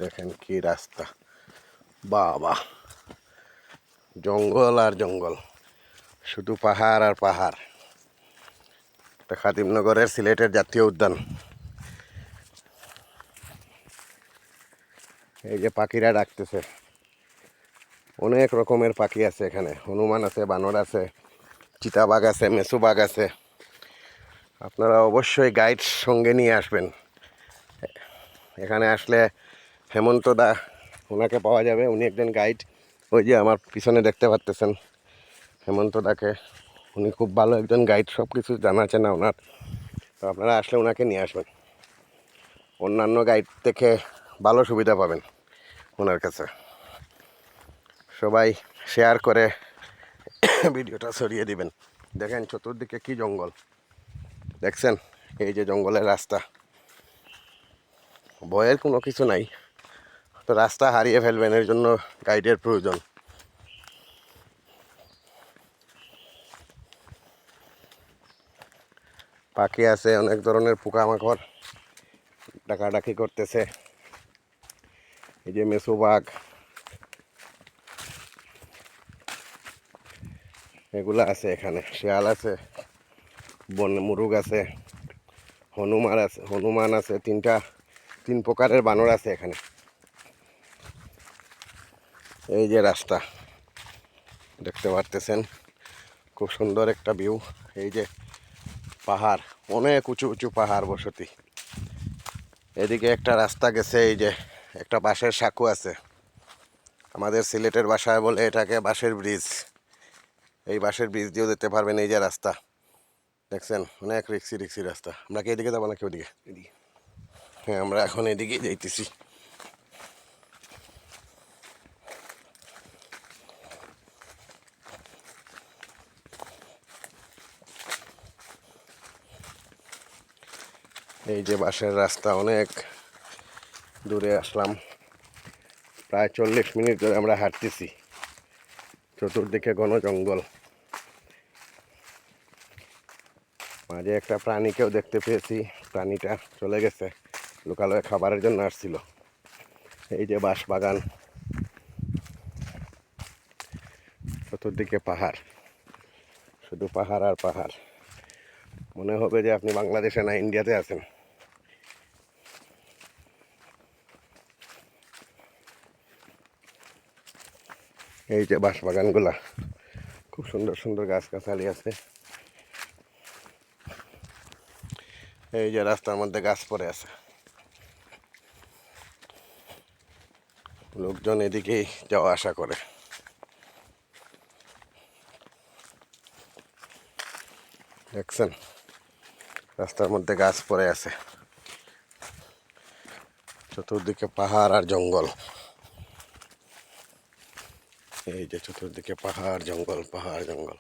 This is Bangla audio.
দেখেন কি রাস্তা, বাবা, জঙ্গল আর জঙ্গল, শুধু পাহাড় আর পাহাড়। এটা খাদিমনগরের সিলেটের জাতীয় উদ্যান। এই যে পাখিরা ডাকতেছে, অনেক রকমের পাখি আছে এখানে। হনুমান আছে, বানর আছে, চিতাবাঘ আছে, মেসোবাঘ আছে। আপনারা অবশ্যই গাইড সঙ্গে নিয়ে আসবেন। এখানে আসলে হেমন্ত দা, ওনাকে পাওয়া যাবে, উনি একজন গাইড। ওই যে আমার পিছনে দেখতে পাচ্তেছেন হেমন্ত দাকে, উনি খুব ভালো একজন গাইড, সব কিছু জানা আছে না ওনার। তো আপনারা আসলে ওনাকে নিয়ে আসবেন, অন্যান্য গাইড থেকে ভালো সুবিধা পাবেন ওনার কাছে। সবাই শেয়ার করে ভিডিওটা ছড়িয়ে দিবেন। দেখেন চতুর্দিকে কি জঙ্গল, দেখছেন? এই যে জঙ্গলের রাস্তা, ভয়ের কোনো কিছু নাই, তো রাস্তা হারিয়ে ফেলবেন, এর জন্য গাইডের প্রয়োজন। পাখি আছে, অনেক ধরনের পোকামাকড় ডাকাডাকি করতেছে। এই যে মেসোবাঘ, এগুলা আছে এখানে। শিয়াল আছে, বন মুরুগ আছে, হনুমান আছে, তিন প্রকারের বানর আছে এখানে। এই যে রাস্তা দেখতে পারতেছেন, খুব সুন্দর একটা ভিউ। এই যে পাহাড়, অনেক উঁচু উঁচু পাহাড় বসতি। এদিকে একটা রাস্তা গেছে, এই যে একটা বাঁশের সাঁকো আছে, আমাদের সিলেটের ভাষায় বলে এটাকে বাঁশের ব্রিজ। এই বাঁশের ব্রিজ দিয়েও যেতে পারবেন। এই যে রাস্তা দেখছেন, অনেক রিক্সি রাস্তা। আমরা কি এদিকে যাবো নাকি ওদিকে? হ্যাঁ, আমরা এখন এদিকেই যাইতেছি। এই যে বাঁশের রাস্তা, অনেক দূরে আসলাম, প্রায় 40 মিনিট ধরে আমরা হাঁটতেছি। চতুর্দিকে ঘন জঙ্গল, মাঝে একটা প্রাণীকেও দেখতে পেয়েছি, প্রাণীটা চলে গেছে, লোকালয়ে খাবারের জন্য আসছিল। এই যে বাঁশ বাগান, চতুর্দিকে পাহাড়, শুধু পাহাড় আর পাহাড়। মনে হবে যে আপনি বাংলাদেশে না ইন্ডিয়াতে আছেন। এই যে বাঁশ বাগানগুলা, খুব সুন্দর সুন্দর গাছগাছালি আছে। এই যে রাস্তার মধ্যে গাছ পড়ে আছে, লোকজন এদিকেই যাওয়া আসা করে। দেখছেন, রাস্তার মধ্যে গাছ পড়ে আছে, চতুর্দিকে পাহাড় আর জঙ্গল। এই যে চতুর্দিকে পাহাড় জঙ্গল, পাহাড় জঙ্গল।